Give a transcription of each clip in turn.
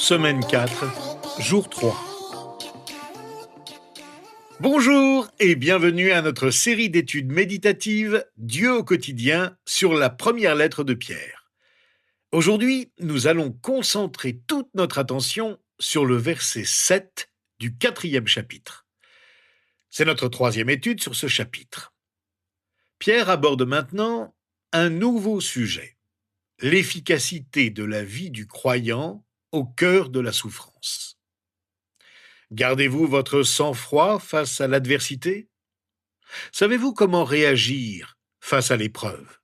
Semaine 4, jour 3. Bonjour et bienvenue à notre série d'études méditatives Dieu au quotidien sur la première lettre de Pierre. Aujourd'hui, nous allons concentrer toute notre attention sur le verset 7 du 4e chapitre. C'est notre 3e étude sur ce chapitre. Pierre aborde maintenant un nouveau sujet, l'efficacité de la vie du croyant au cœur de la souffrance. Gardez-vous votre sang-froid face à l'adversité? Savez-vous comment réagir face à l'épreuve?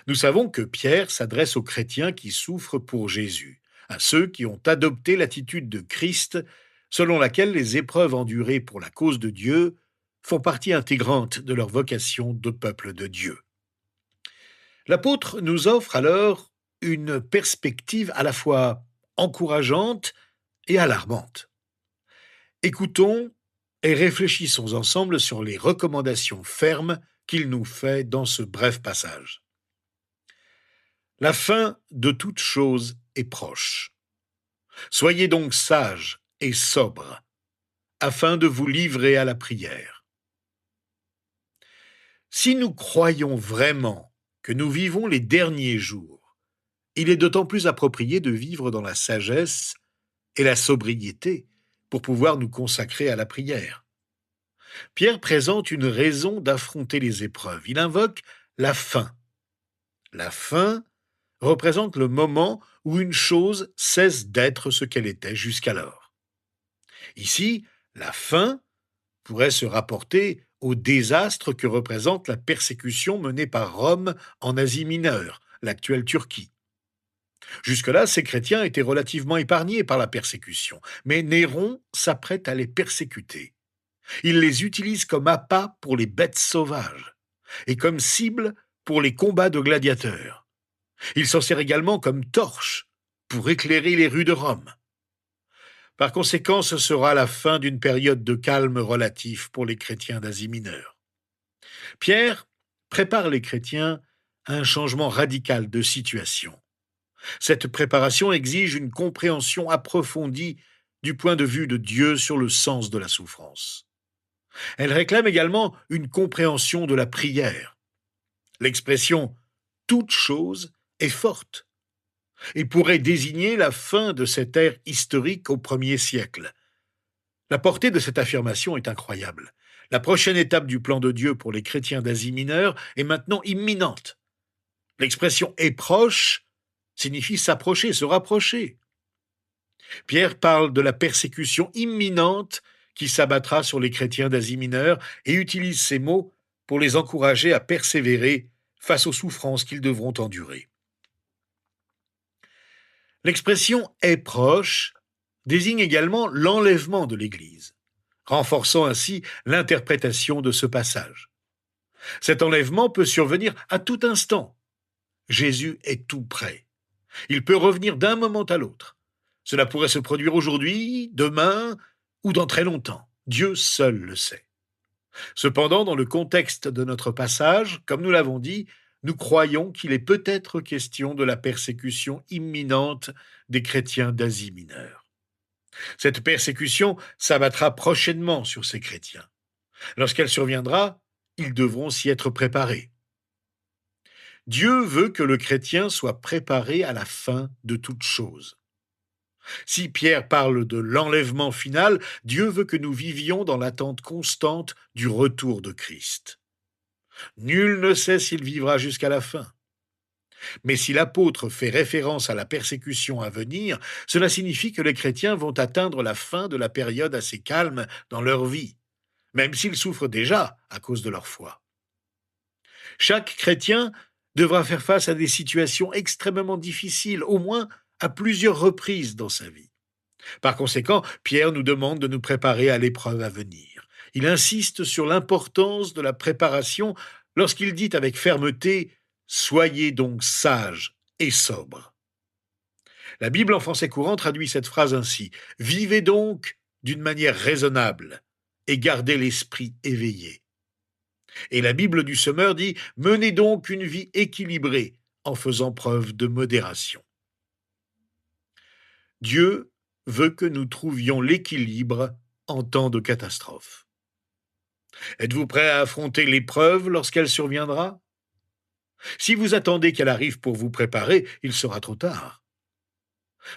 Nous savons que Pierre s'adresse aux chrétiens qui souffrent pour Jésus, à ceux qui ont adopté l'attitude de Christ, selon laquelle les épreuves endurées pour la cause de Dieu font partie intégrante de leur vocation de peuple de Dieu. L'apôtre nous offre alors une perspective à la fois encourageante et alarmante. Écoutons et réfléchissons ensemble sur les recommandations fermes qu'il nous fait dans ce bref passage. La fin de toute chose est proche. Soyez donc sages et sobres, afin de vous livrer à la prière. Si nous croyons vraiment que nous vivons les derniers jours, il est d'autant plus approprié de vivre dans la sagesse et la sobriété pour pouvoir nous consacrer à la prière. Pierre présente une raison d'affronter les épreuves. Il invoque la fin. La fin représente le moment où une chose cesse d'être ce qu'elle était jusqu'alors. Ici, la fin pourrait se rapporter au désastre que représente la persécution menée par Rome en Asie mineure, l'actuelle Turquie. Jusque-là, ces chrétiens étaient relativement épargnés par la persécution, mais Néron s'apprête à les persécuter. Il les utilise comme appât pour les bêtes sauvages et comme cible pour les combats de gladiateurs. Il s'en sert également comme torche pour éclairer les rues de Rome. Par conséquent, ce sera la fin d'une période de calme relatif pour les chrétiens d'Asie mineure. Pierre prépare les chrétiens à un changement radical de situation. Cette préparation exige une compréhension approfondie du point de vue de Dieu sur le sens de la souffrance. Elle réclame également une compréhension de la prière. L'expression « toute chose » est forte et pourrait désigner la fin de cette ère historique au 1er siècle. La portée de cette affirmation est incroyable. La prochaine étape du plan de Dieu pour les chrétiens d'Asie mineure est maintenant imminente. L'expression « est proche » signifie s'approcher, se rapprocher. Pierre parle de la persécution imminente qui s'abattra sur les chrétiens d'Asie mineure et utilise ces mots pour les encourager à persévérer face aux souffrances qu'ils devront endurer. L'expression « est proche » désigne également l'enlèvement de l'Église, renforçant ainsi l'interprétation de ce passage. Cet enlèvement peut survenir à tout instant. Jésus est tout près. Il peut revenir d'un moment à l'autre. Cela pourrait se produire aujourd'hui, demain ou dans très longtemps. Dieu seul le sait. Cependant, dans le contexte de notre passage, comme nous l'avons dit, nous croyons qu'il est peut-être question de la persécution imminente des chrétiens d'Asie mineure. Cette persécution s'abattra prochainement sur ces chrétiens. Lorsqu'elle surviendra, ils devront s'y être préparés. Dieu veut que le chrétien soit préparé à la fin de toute chose. Si Pierre parle de l'enlèvement final, Dieu veut que nous vivions dans l'attente constante du retour de Christ. Nul ne sait s'il vivra jusqu'à la fin. Mais si l'apôtre fait référence à la persécution à venir, cela signifie que les chrétiens vont atteindre la fin de la période assez calme dans leur vie, même s'ils souffrent déjà à cause de leur foi. Chaque chrétien devra faire face à des situations extrêmement difficiles, au moins à plusieurs reprises dans sa vie. Par conséquent, Pierre nous demande de nous préparer à l'épreuve à venir. Il insiste sur l'importance de la préparation lorsqu'il dit avec fermeté « Soyez donc sages et sobres ». La Bible en français courant traduit cette phrase ainsi « Vivez donc d'une manière raisonnable et gardez l'esprit éveillé ». Et la Bible du Semeur dit « Menez donc une vie équilibrée en faisant preuve de modération ». Dieu veut que nous trouvions l'équilibre en temps de catastrophe. Êtes-vous prêt à affronter l'épreuve lorsqu'elle surviendra? Si vous attendez qu'elle arrive pour vous préparer, il sera trop tard.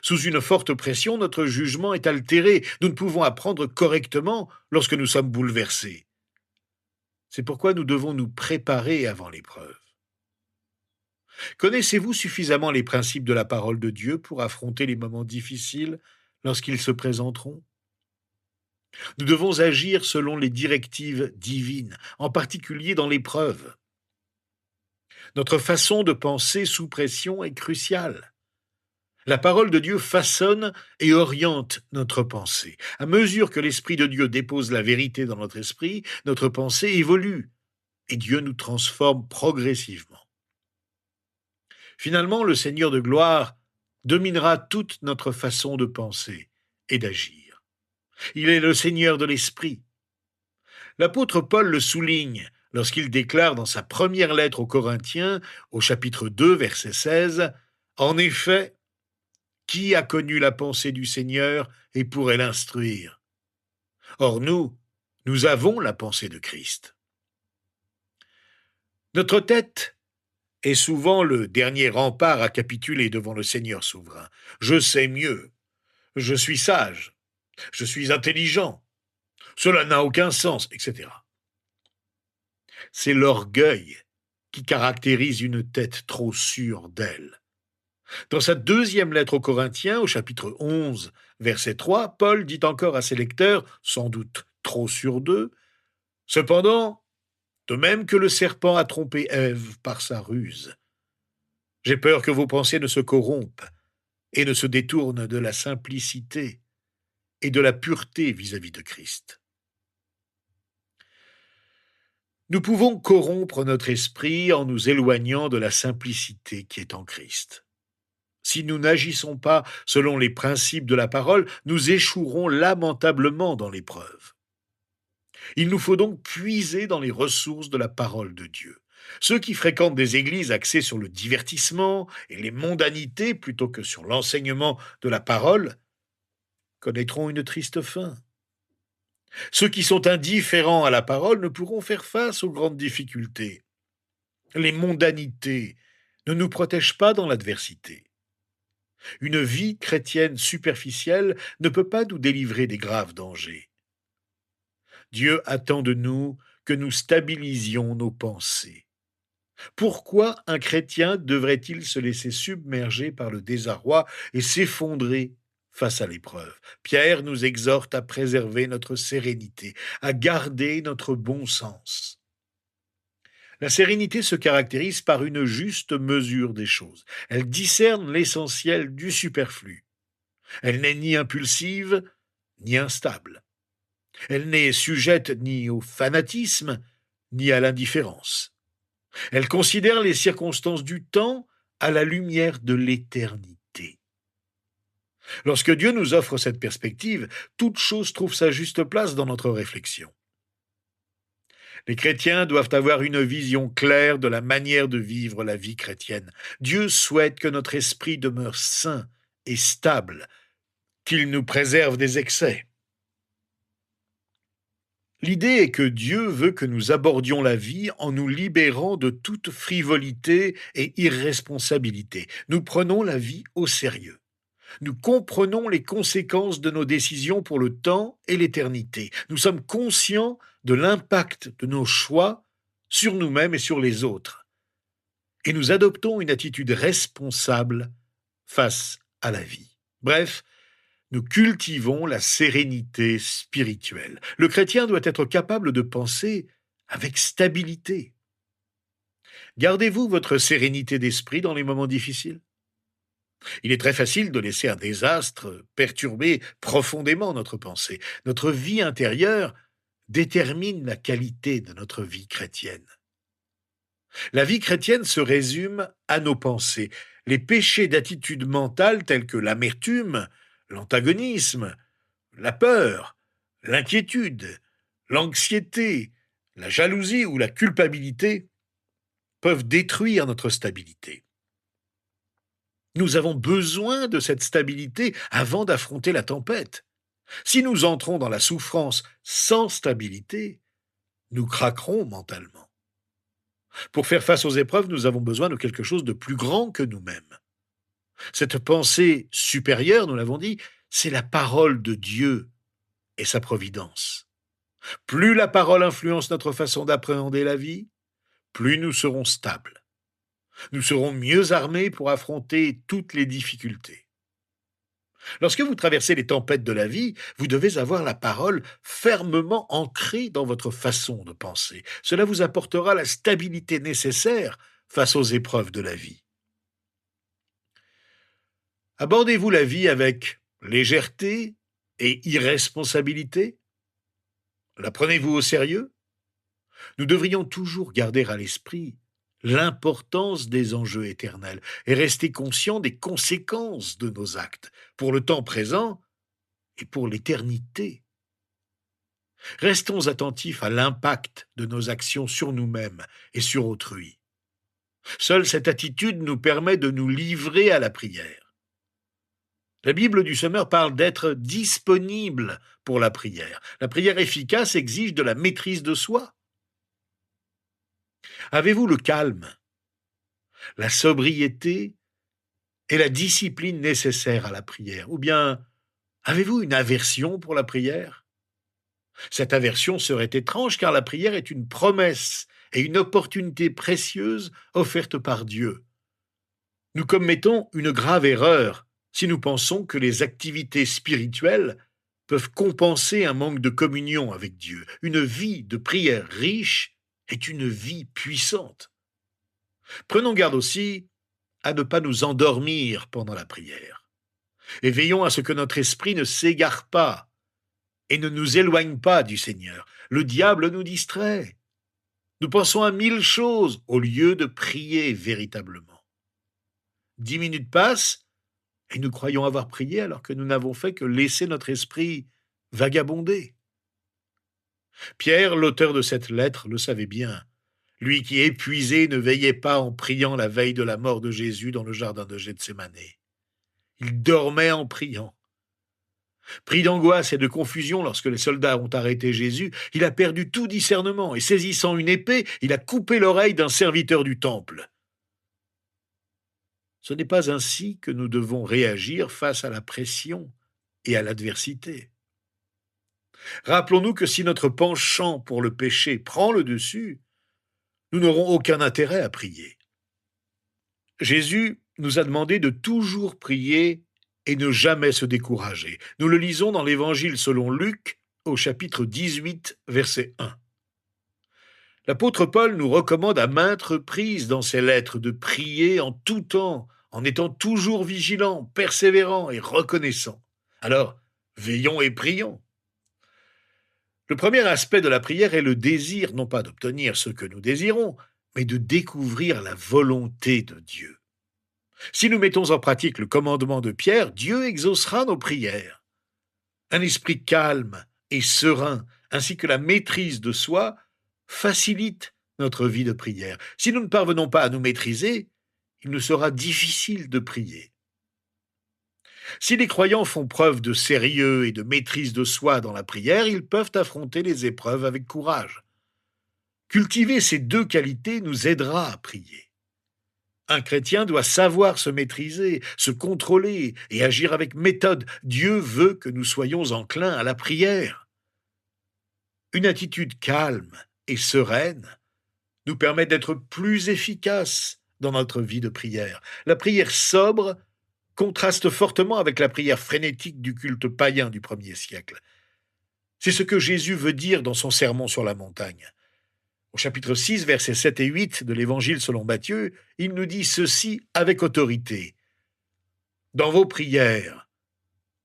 Sous une forte pression, notre jugement est altéré. Nous ne pouvons apprendre correctement lorsque nous sommes bouleversés. C'est pourquoi nous devons nous préparer avant l'épreuve. Connaissez-vous suffisamment les principes de la parole de Dieu pour affronter les moments difficiles lorsqu'ils se présenteront? Nous devons agir selon les directives divines, en particulier dans l'épreuve. Notre façon de penser sous pression est cruciale. La parole de Dieu façonne et oriente notre pensée. À mesure que l'Esprit de Dieu dépose la vérité dans notre esprit, notre pensée évolue et Dieu nous transforme progressivement. Finalement, le Seigneur de gloire dominera toute notre façon de penser et d'agir. Il est le Seigneur de l'esprit. L'apôtre Paul le souligne lorsqu'il déclare dans sa première lettre aux Corinthiens, au chapitre 2, verset 16, « En effet, qui a connu la pensée du Seigneur et pourrait l'instruire? Or nous avons la pensée de Christ. » Notre tête est souvent le dernier rempart à capituler devant le Seigneur souverain. Je sais mieux, je suis sage, je suis intelligent, cela n'a aucun sens, etc. C'est l'orgueil qui caractérise une tête trop sûre d'elle. Dans sa deuxième lettre aux Corinthiens, au chapitre 11, verset 3, Paul dit encore à ses lecteurs, sans doute trop sûrs d'eux, « Cependant, de même que le serpent a trompé Ève par sa ruse, j'ai peur que vos pensées ne se corrompent et ne se détournent de la simplicité et de la pureté vis-à-vis de Christ. » Nous pouvons corrompre notre esprit en nous éloignant de la simplicité qui est en Christ. Si nous n'agissons pas selon les principes de la parole, nous échouerons lamentablement dans l'épreuve. Il nous faut donc puiser dans les ressources de la parole de Dieu. Ceux qui fréquentent des églises axées sur le divertissement et les mondanités plutôt que sur l'enseignement de la parole connaîtront une triste fin. Ceux qui sont indifférents à la parole ne pourront faire face aux grandes difficultés. Les mondanités ne nous protègent pas dans l'adversité. Une vie chrétienne superficielle ne peut pas nous délivrer des graves dangers. Dieu attend de nous que nous stabilisions nos pensées. Pourquoi un chrétien devrait-il se laisser submerger par le désarroi et s'effondrer face à l'épreuve? Pierre nous exhorte à préserver notre sérénité, à garder notre bon sens. La sérénité se caractérise par une juste mesure des choses. Elle discerne l'essentiel du superflu. Elle n'est ni impulsive, ni instable. Elle n'est sujette ni au fanatisme, ni à l'indifférence. Elle considère les circonstances du temps à la lumière de l'éternité. Lorsque Dieu nous offre cette perspective, toute chose trouve sa juste place dans notre réflexion. Les chrétiens doivent avoir une vision claire de la manière de vivre la vie chrétienne. Dieu souhaite que notre esprit demeure sain et stable, qu'il nous préserve des excès. L'idée est que Dieu veut que nous abordions la vie en nous libérant de toute frivolité et irresponsabilité. Nous prenons la vie au sérieux. Nous comprenons les conséquences de nos décisions pour le temps et l'éternité. Nous sommes conscients de l'impact de nos choix sur nous-mêmes et sur les autres. Et nous adoptons une attitude responsable face à la vie. Bref, nous cultivons la sérénité spirituelle. Le chrétien doit être capable de penser avec stabilité. Gardez-vous votre sérénité d'esprit dans les moments difficiles? Il est très facile de laisser un désastre perturber profondément notre pensée. Notre vie intérieure détermine la qualité de notre vie chrétienne. La vie chrétienne se résume à nos pensées. Les péchés d'attitude mentale tels que l'amertume, l'antagonisme, la peur, l'inquiétude, l'anxiété, la jalousie ou la culpabilité peuvent détruire notre stabilité. Nous avons besoin de cette stabilité avant d'affronter la tempête. Si nous entrons dans la souffrance sans stabilité, nous craquerons mentalement. Pour faire face aux épreuves, nous avons besoin de quelque chose de plus grand que nous-mêmes. Cette pensée supérieure, nous l'avons dit, c'est la parole de Dieu et sa providence. Plus la parole influence notre façon d'appréhender la vie, plus nous serons stables. Nous serons mieux armés pour affronter toutes les difficultés. Lorsque vous traversez les tempêtes de la vie, vous devez avoir la parole fermement ancrée dans votre façon de penser. Cela vous apportera la stabilité nécessaire face aux épreuves de la vie. Abordez-vous la vie avec légèreté et irresponsabilité? La prenez-vous au sérieux? Nous devrions toujours garder à l'esprit l'importance des enjeux éternels et rester conscients des conséquences de nos actes pour le temps présent et pour l'éternité. Restons attentifs à l'impact de nos actions sur nous-mêmes et sur autrui. Seule cette attitude nous permet de nous livrer à la prière. La Bible du Semeur parle d'être disponible pour la prière. La prière efficace exige de la maîtrise de soi. Avez-vous le calme, la sobriété et la discipline nécessaires à la prière? Ou bien avez-vous une aversion pour la prière? Cette aversion serait étrange car la prière est une promesse et une opportunité précieuse offerte par Dieu. Nous commettons une grave erreur si nous pensons que les activités spirituelles peuvent compenser un manque de communion avec Dieu. Une vie de prière riche est une vie puissante. Prenons garde aussi à ne pas nous endormir pendant la prière. Et veillons à ce que notre esprit ne s'égare pas et ne nous éloigne pas du Seigneur. Le diable nous distrait. Nous pensons à 1000 choses au lieu de prier véritablement. 10 minutes passent et nous croyons avoir prié alors que nous n'avons fait que laisser notre esprit vagabonder. Pierre, l'auteur de cette lettre, le savait bien. Lui qui, épuisé, ne veillait pas en priant la veille de la mort de Jésus dans le jardin de Gethsémane. Il dormait en priant. Pris d'angoisse et de confusion lorsque les soldats ont arrêté Jésus, il a perdu tout discernement et saisissant une épée, il a coupé l'oreille d'un serviteur du temple. Ce n'est pas ainsi que nous devons réagir face à la pression et à l'adversité. Rappelons-nous que si notre penchant pour le péché prend le dessus, nous n'aurons aucun intérêt à prier. Jésus nous a demandé de toujours prier et ne jamais se décourager. Nous le lisons dans l'Évangile selon Luc, au chapitre 18, verset 1. L'apôtre Paul nous recommande à maintes reprises dans ses lettres de prier en tout temps, en étant toujours vigilants, persévérants et reconnaissants. Alors, veillons et prions. Le premier aspect de la prière est le désir, non pas d'obtenir ce que nous désirons, mais de découvrir la volonté de Dieu. Si nous mettons en pratique le commandement de Pierre, Dieu exaucera nos prières. Un esprit calme et serein, ainsi que la maîtrise de soi, facilite notre vie de prière. Si nous ne parvenons pas à nous maîtriser, il nous sera difficile de prier. Si les croyants font preuve de sérieux et de maîtrise de soi dans la prière, ils peuvent affronter les épreuves avec courage. Cultiver ces deux qualités nous aidera à prier. Un chrétien doit savoir se maîtriser, se contrôler et agir avec méthode. Dieu veut que nous soyons enclins à la prière. Une attitude calme et sereine nous permet d'être plus efficaces dans notre vie de prière. La prière sobre contraste fortement avec la prière frénétique du culte païen du 1er siècle. C'est ce que Jésus veut dire dans son sermon sur la montagne. Au chapitre 6, versets 7 et 8 de l'Évangile selon Matthieu, il nous dit ceci avec autorité. Dans vos prières,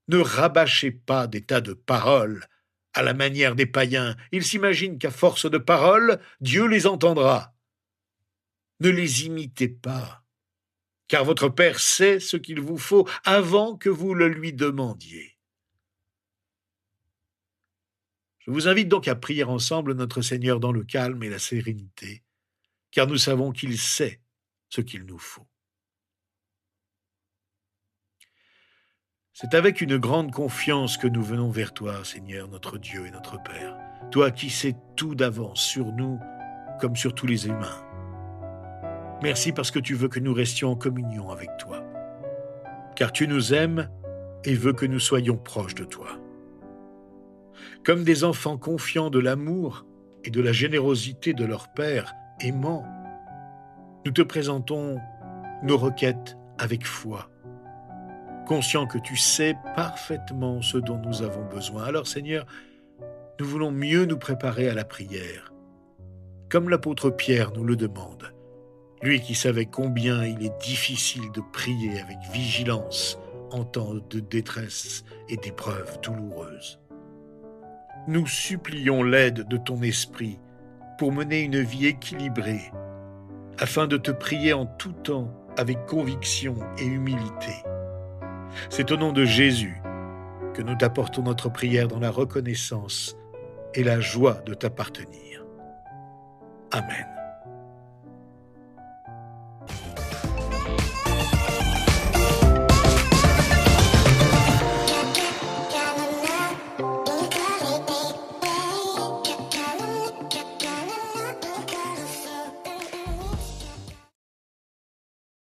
ne rabâchez pas des tas de paroles à la manière des païens. Ils s'imaginent qu'à force de paroles, Dieu les entendra. Ne les imitez pas, car votre Père sait ce qu'il vous faut avant que vous le lui demandiez. Je vous invite donc à prier ensemble notre Seigneur dans le calme et la sérénité, car nous savons qu'il sait ce qu'il nous faut. C'est avec une grande confiance que nous venons vers toi, Seigneur, notre Dieu et notre Père. Toi qui sais tout d'avance sur nous comme sur tous les humains. Merci parce que tu veux que nous restions en communion avec toi. Car tu nous aimes et veux que nous soyons proches de toi. Comme des enfants confiants de l'amour et de la générosité de leur Père aimant, nous te présentons nos requêtes avec foi, conscients que tu sais parfaitement ce dont nous avons besoin. Alors Seigneur, nous voulons mieux nous préparer à la prière, comme l'apôtre Pierre nous le demande, lui qui savait combien il est difficile de prier avec vigilance en temps de détresse et d'épreuves douloureuses. Nous supplions l'aide de ton esprit pour mener une vie équilibrée, afin de te prier en tout temps avec conviction et humilité. C'est au nom de Jésus que nous t'apportons notre prière dans la reconnaissance et la joie de t'appartenir. Amen.